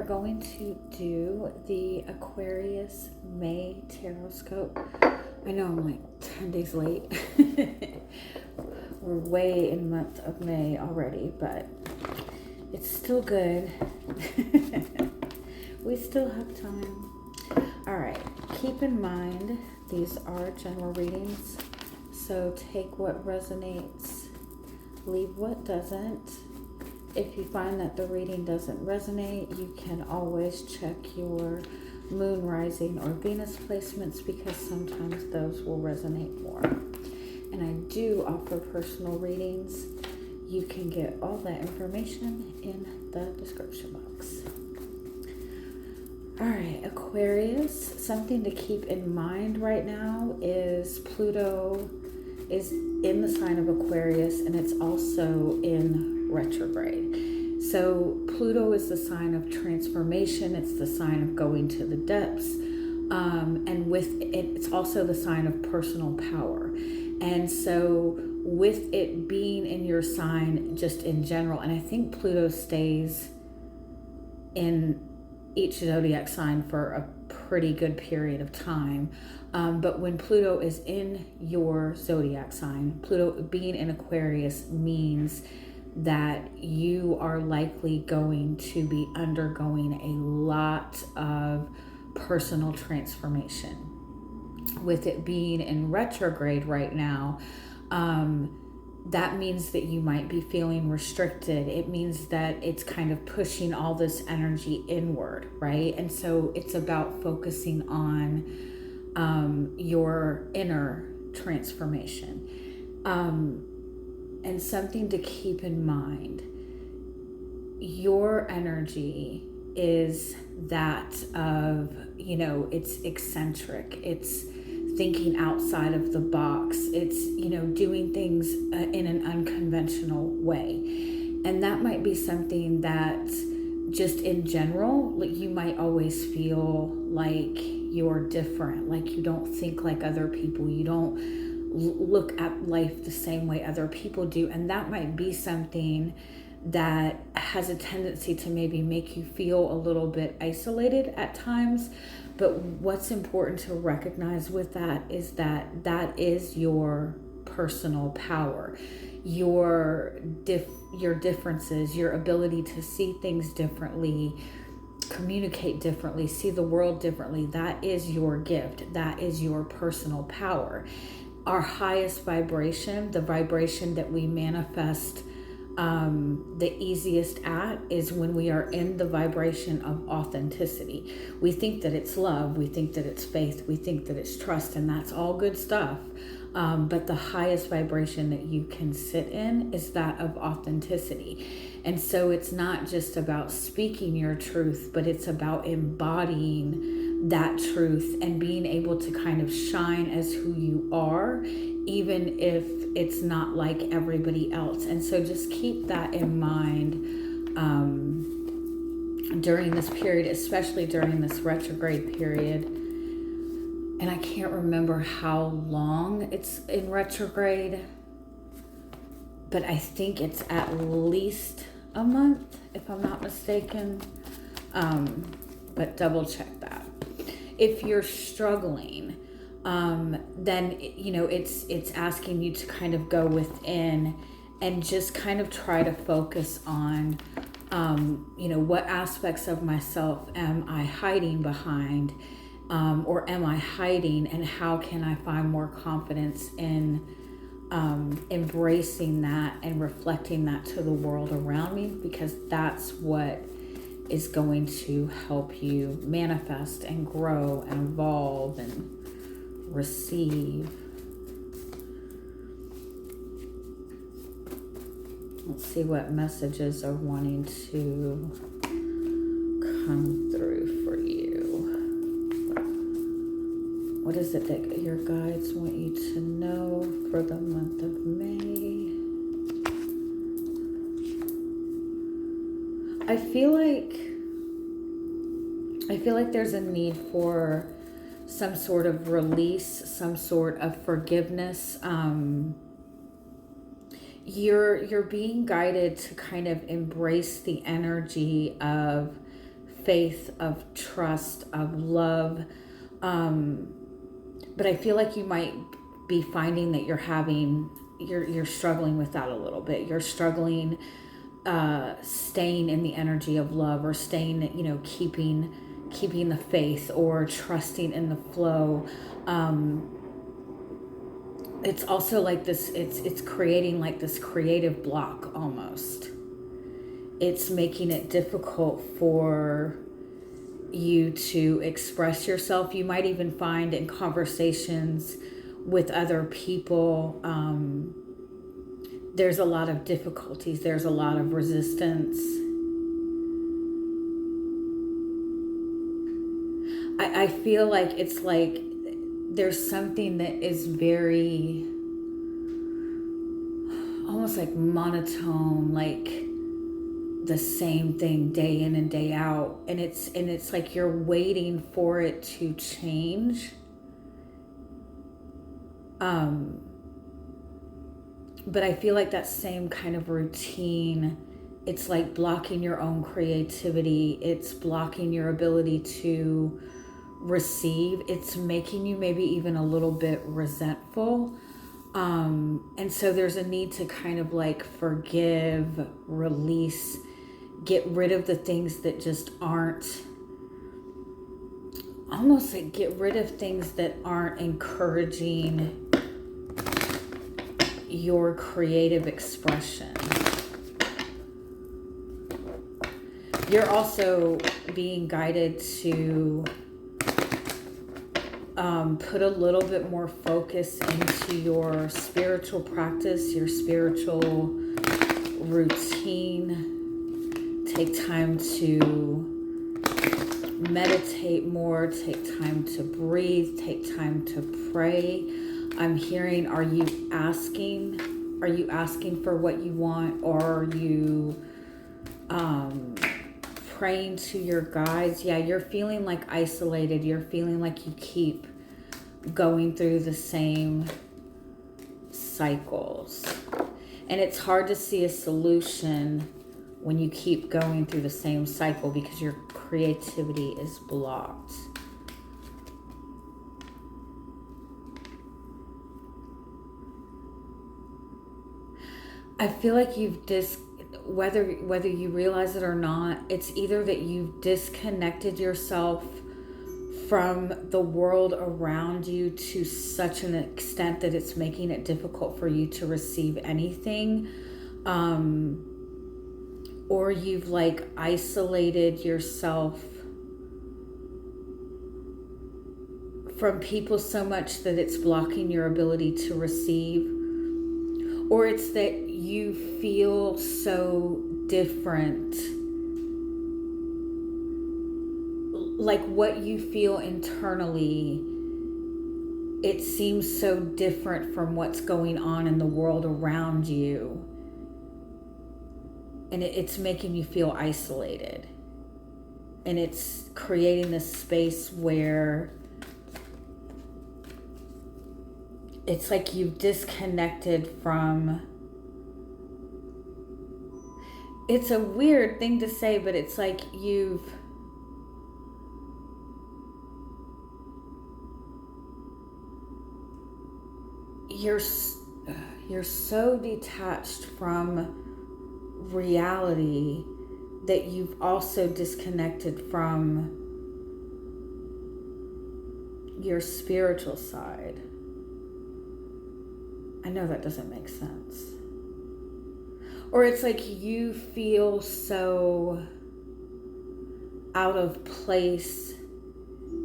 are going to do the Aquarius May Tarotscope. I know I'm like 10 days late. We're way in the month of May already, but it's still good. We still have time. All right, keep in mind, these are general readings, so take what resonates, leave what doesn't. If you find that the reading doesn't resonate, you can always check your moon rising or Venus placements, because sometimes those will resonate more. And I do offer personal readings. You can get all that information in the description box. All right, Aquarius, something to keep in mind right now is Pluto is in the sign of Aquarius, and it's also in retrograde. So Pluto is the sign of transformation. It's the sign of going to the depths. And with it, it's also the sign of personal power. And so with it being in your sign, just in general, and I think Pluto stays in each zodiac sign for a pretty good period of time. But when Pluto is in your zodiac sign, Pluto being in Aquarius means that you are likely going to be undergoing a lot of personal transformation. With it being in retrograde right now, that means that you might be feeling restricted. It means that it's kind of pushing all this energy inward, right? And so it's about focusing on your inner transformation. And something to keep in mind, your energy is that of, it's eccentric, it's thinking outside of the box, it's, doing things in an unconventional way. And that might be something that just in general, you might always feel like you're different, like you don't think like other people, you don't look at life the same way other people do. And that might be something that has a tendency to maybe make you feel a little bit isolated at times. But what's important to recognize with that is that that is your personal power, your differences, your ability to see things differently, communicate differently, see the world differently. That is your gift. That is your personal power. Our highest vibration, the vibration that we manifest the easiest at, is when we are in the vibration of authenticity. We think that it's love, we think that it's faith, we think that it's trust, and that's all good stuff. But the highest vibration that you can sit in is that of authenticity. And so it's not just about speaking your truth, but it's about embodying that truth and being able to kind of shine as who you are, even if it's not like everybody else. And so just keep that in mind during this period, especially during this retrograde period. And I can't remember how long it's in retrograde, but I think it's at least a month, if I'm not mistaken. But double check that. If you're struggling, then it's asking you to kind of go within and just kind of try to focus on what aspects of myself am I hiding behind, or am I hiding, and how can I find more confidence in embracing that and reflecting that to the world around me, because that's what is going to help you manifest and grow and evolve and receive. Let's see what messages are wanting to come through for you. What is it that your guides want you to know for the month of May? I feel like there's a need for some sort of release, some sort of forgiveness. You're being guided to kind of embrace the energy of faith, of trust, of love. But I feel like you might be finding that you're struggling with that a little bit. You're struggling staying in the energy of love, or staying, keeping the faith, or trusting in the flow. It's also like this, it's creating like this creative block almost. It's making it difficult for you to express yourself. You might even find in conversations with other people, there's a lot of difficulties, there's a lot of resistance. I feel like it's like there's something that is very, almost like monotone, like the same thing day in and day out, and it's like you're waiting for it to change. But I feel like that same kind of routine, it's like blocking your own creativity. It's blocking your ability to receive. It's making you maybe even a little bit resentful. And so there's a need to kind of like forgive, release, get rid of the things that just aren't, almost like get rid of things that aren't encouraging your creative expression. You're also being guided to put a little bit more focus into your spiritual practice, your spiritual routine. Take time to meditate more, take time to breathe, take time to pray. I'm hearing, are you asking for what you want, or are you praying to your guides? Yeah, you're feeling like isolated. You're feeling like you keep going through the same cycles. And it's hard to see a solution when you keep going through the same cycle, because your creativity is blocked. I feel like whether you realize it or not, it's either that you've disconnected yourself from the world around you to such an extent that it's making it difficult for you to receive anything, or you've like isolated yourself from people so much that it's blocking your ability to receive. Or it's that you feel so different. Like what you feel internally, it seems so different from what's going on in the world around you. And it's making you feel isolated. And it's creating this space where it's like you've disconnected from, it's a weird thing to say, but it's like you're so detached from reality that you've also disconnected from your spiritual side. I know that doesn't make sense. Or it's like you feel so out of place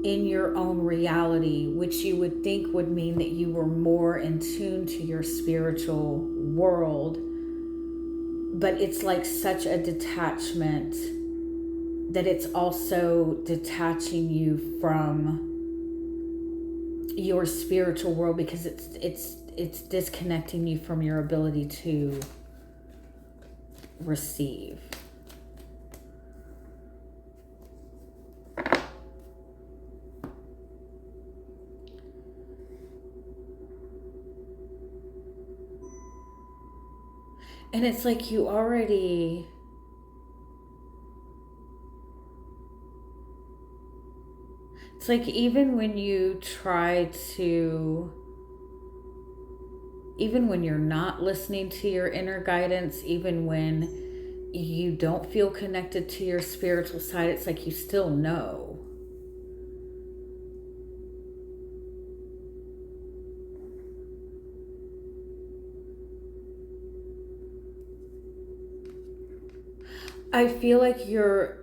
in your own reality, which you would think would mean that you were more in tune to your spiritual world. But it's like such a detachment that it's also detaching you from your spiritual world, because it's disconnecting you from your ability to receive. And it's like you already It's like even when you even when you're not listening to your inner guidance, even when you don't feel connected to your spiritual side, it's like you still know. I feel like you've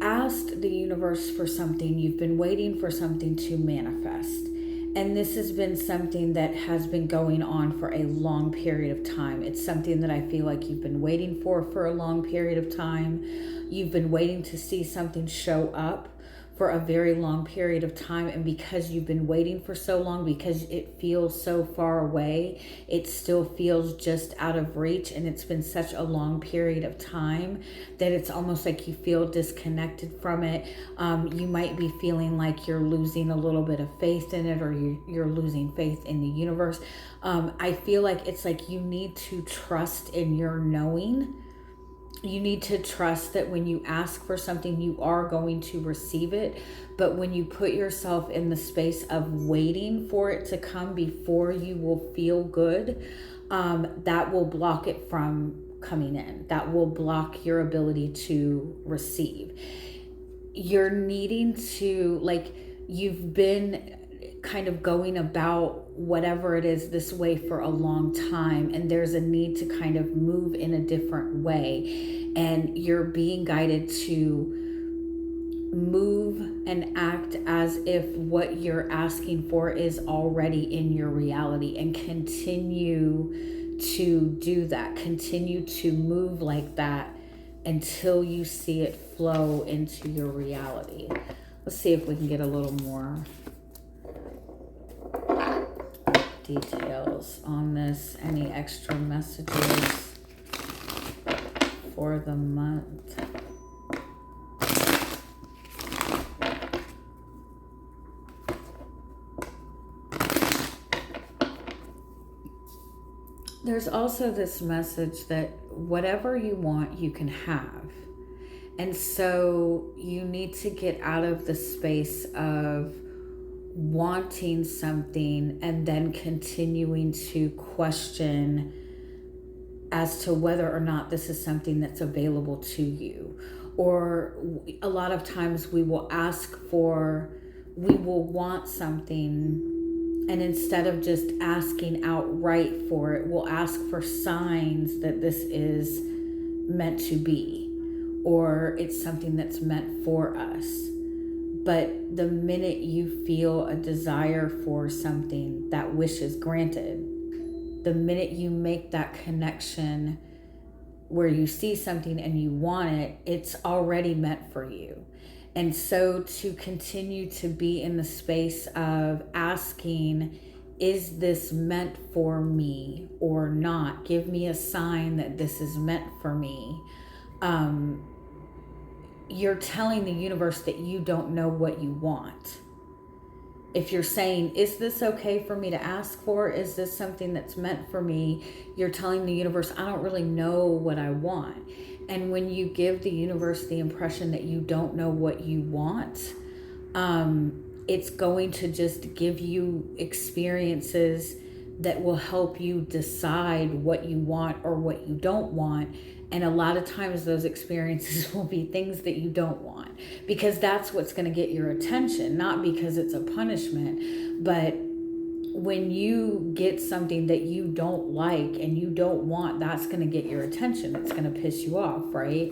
asked the universe for something, you've been waiting for something to manifest. And this has been something that has been going on for a long period of time. It's something that I feel like you've been waiting for a long period of time. You've been waiting to see something show up for a very long period of time. And because you've been waiting for so long, because it feels so far away, it still feels just out of reach. And it's been such a long period of time that it's almost like you feel disconnected from it. You might be feeling like you're losing a little bit of faith in it, or you're losing faith in the universe. I feel like it's like you need to trust in your knowing. You need to trust that when you ask for something, you are going to receive it. But when you put yourself in the space of waiting for it to come before you will feel good, that will block it from coming in. That will block your ability to receive. You're needing to, like, you've been kind of going about whatever it is this way for a long time, and there's a need to kind of move in a different way, and you're being guided to move and act as if what you're asking for is already in your reality, and continue to do that, continue to move like that until you see it flow into your reality. Let's see if we can get a little more details on this. Any extra messages for the month? There's also this message that whatever you want, you can have. And so you need to get out of the space of wanting something and then continuing to question as to whether or not this is something that's available to you. Or a lot of times we will want something, and instead of just asking outright for it, we'll ask for signs that this is meant to be, or it's something that's meant for us. But the minute you feel a desire for something, that wish is granted. The minute you make that connection where you see something and you want it, it's already meant for you. And so to continue to be in the space of asking, is this meant for me or not? Give me a sign that this is meant for me. You're telling the universe that you don't know what you want. If you're saying, is this okay for me to ask for? Is this something that's meant for me? You're telling the universe, I don't really know what I want. And when you give the universe the impression that you don't know what you want, it's going to just give you experiences that will help you decide what you want or what you don't want. And a lot of times those experiences will be things that you don't want, because that's what's going to get your attention, not because it's a punishment. But when you get something that you don't like and you don't want, that's going to get your attention. It's going to piss you off, right?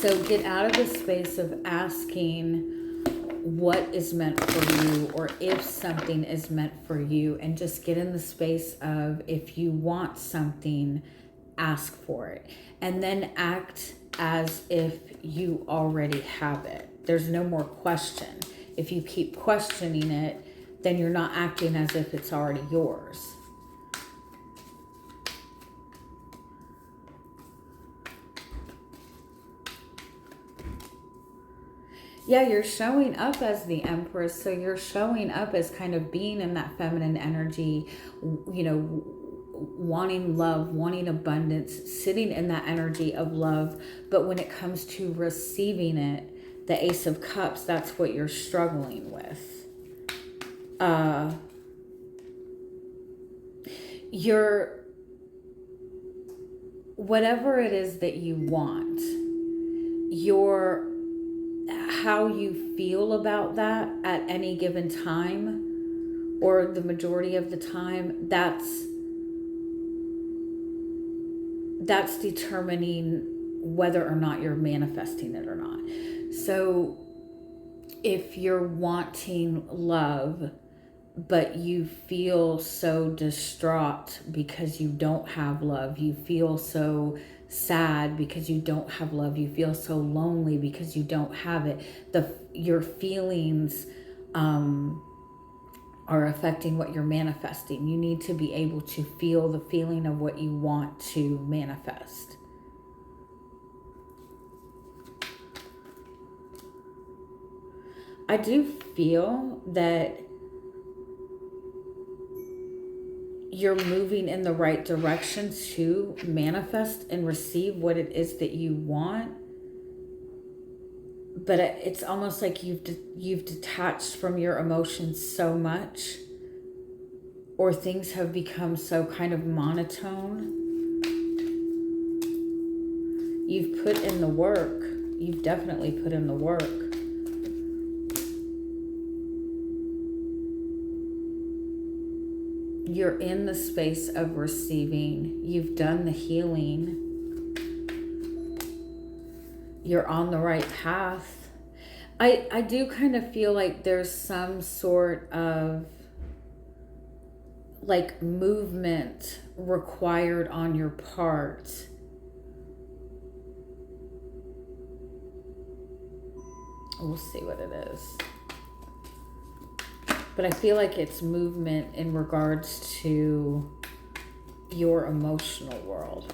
So get out of the space of asking what is meant for you, or if something is meant for you, and just get in the space of, if you want something, ask for it, and then act as if you already have it. There's no more question. If you keep questioning it, then you're not acting as if it's already yours. Yeah, you're showing up as the Empress. So you're showing up as kind of being in that feminine energy, you know, wanting love, wanting abundance, sitting in that energy of love. But when it comes to receiving it, the Ace of Cups, that's what you're struggling with. Whatever it is that you want, how you feel about that at any given time, or the majority of the time, that's determining whether or not you're manifesting it or not. So if you're wanting love, but you feel so distraught because you don't have love, you feel so sad because you don't have love, you feel so lonely because you don't have it, your feelings are affecting what you're manifesting. You need to be able to feel the feeling of what you want to manifest. I do feel that you're moving in the right direction to manifest and receive what it is that you want. But it's almost like you've detached from your emotions so much, or things have become so kind of monotone. You've put in the work. You've definitely put in the work. You're in the space of receiving. You've done the healing. You're on the right path. I do kind of feel like there's some sort of like movement required on your part. We'll see what it is. But I feel like it's movement in regards to your emotional world.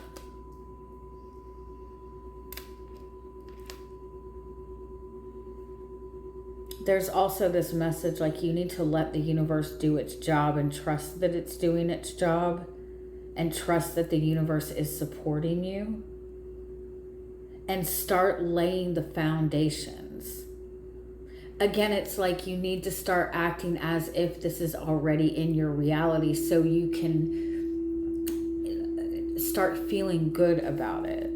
There's also this message like you need to let the universe do its job and trust that it's doing its job, and trust that the universe is supporting you, and start laying the foundations. Again, it's like you need to start acting as if this is already in your reality so you can start feeling good about it.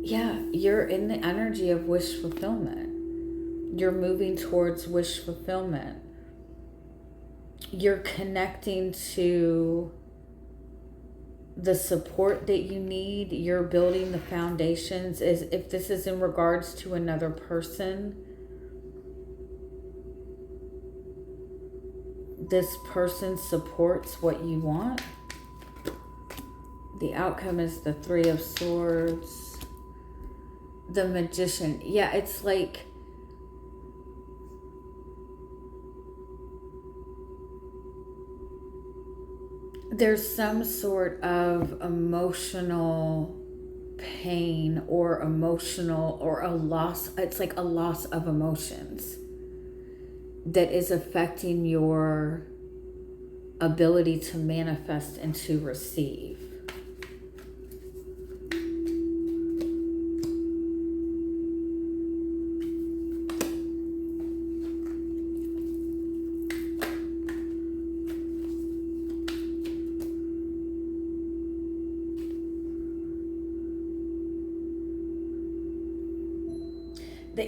Yeah, you're in the energy of wish fulfillment. You're moving towards wish fulfillment. You're connecting to the support that you need. You're building the foundations. As if this is in regards to another person, this person supports what you want. The outcome is the Three of Swords, the Magician. Yeah, it's like there's some sort of emotional pain or a loss. It's like a loss of emotions that is affecting your ability to manifest and to receive.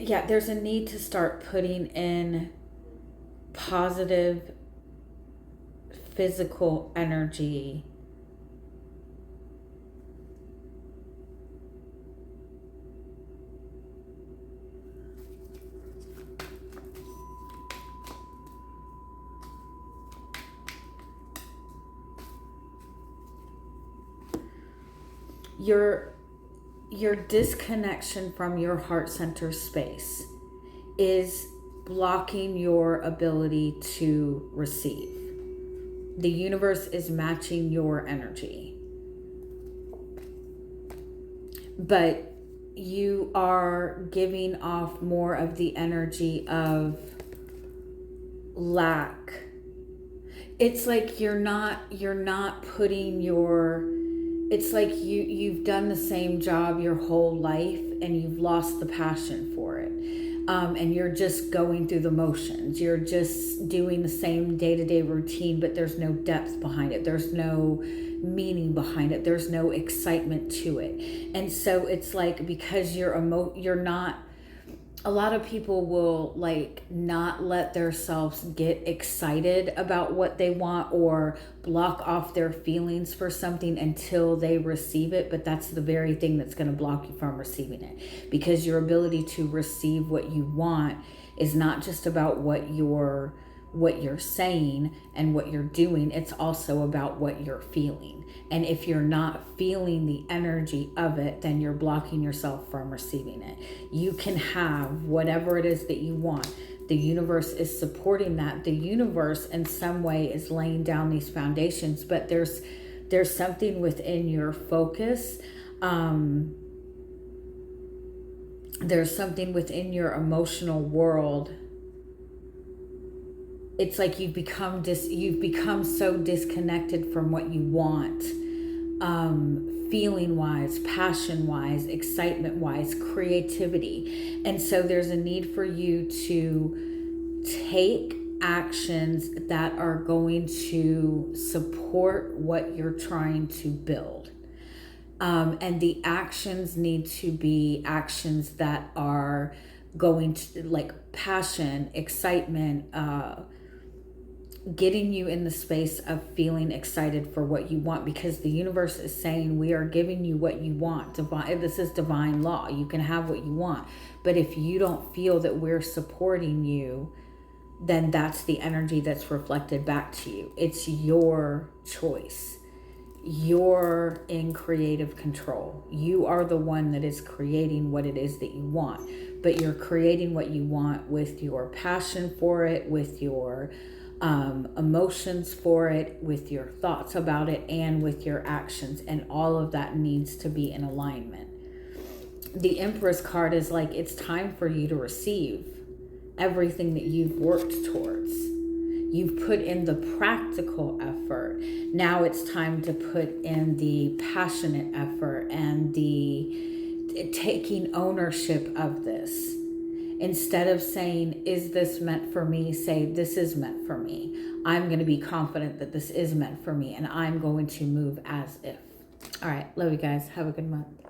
Yeah, there's a need to start putting in positive physical energy your disconnection from your heart center space is blocking your ability to receive. The universe is matching your energy. But you are giving off more of the energy of lack. It's like you're not putting your, it's like you've done the same job your whole life and you've lost the passion for it. And you're just going through the motions. You're just doing the same day-to-day routine, but there's no depth behind it. There's no meaning behind it. There's no excitement to it. And so it's like, because you're not, a lot of people will like not let themselves get excited about what they want or block off their feelings for something until they receive it. But that's the very thing that's going to block you from receiving it, because your ability to receive what you want is not just about what you're saying and what you're doing. It's also about what you're feeling. And if you're not feeling the energy of it, then you're blocking yourself from receiving it. You can have whatever it is that you want. The universe is supporting that. The universe in some way is laying down these foundations, but there's something within your focus. There's something within your emotional world. It's like you've become so disconnected from what you want, feeling wise, passion wise, excitement wise, creativity. And so there's a need for you to take actions that are going to support what you're trying to build. And the actions need to be actions that are going to, like, passion, excitement, getting you in the space of feeling excited for what you want, because the universe is saying, we are giving you what you want. This is divine law. You can have what you want. But if you don't feel that we're supporting you, then that's the energy that's reflected back to you. It's your choice. You're in creative control. You are the one that is creating what it is that you want. But you're creating what you want with your passion for it, with your emotions for it, with your thoughts about it, and with your actions. And all of that needs to be in alignment. The Empress card is like, it's time for you to receive everything that you've worked towards. You've put in the practical effort. Now it's time to put in the passionate effort and the taking ownership of this. Instead of saying, is this meant for me? Say, this is meant for me. I'm going to be confident that this is meant for me, and I'm going to move as if. All right. Love you guys. Have a good month.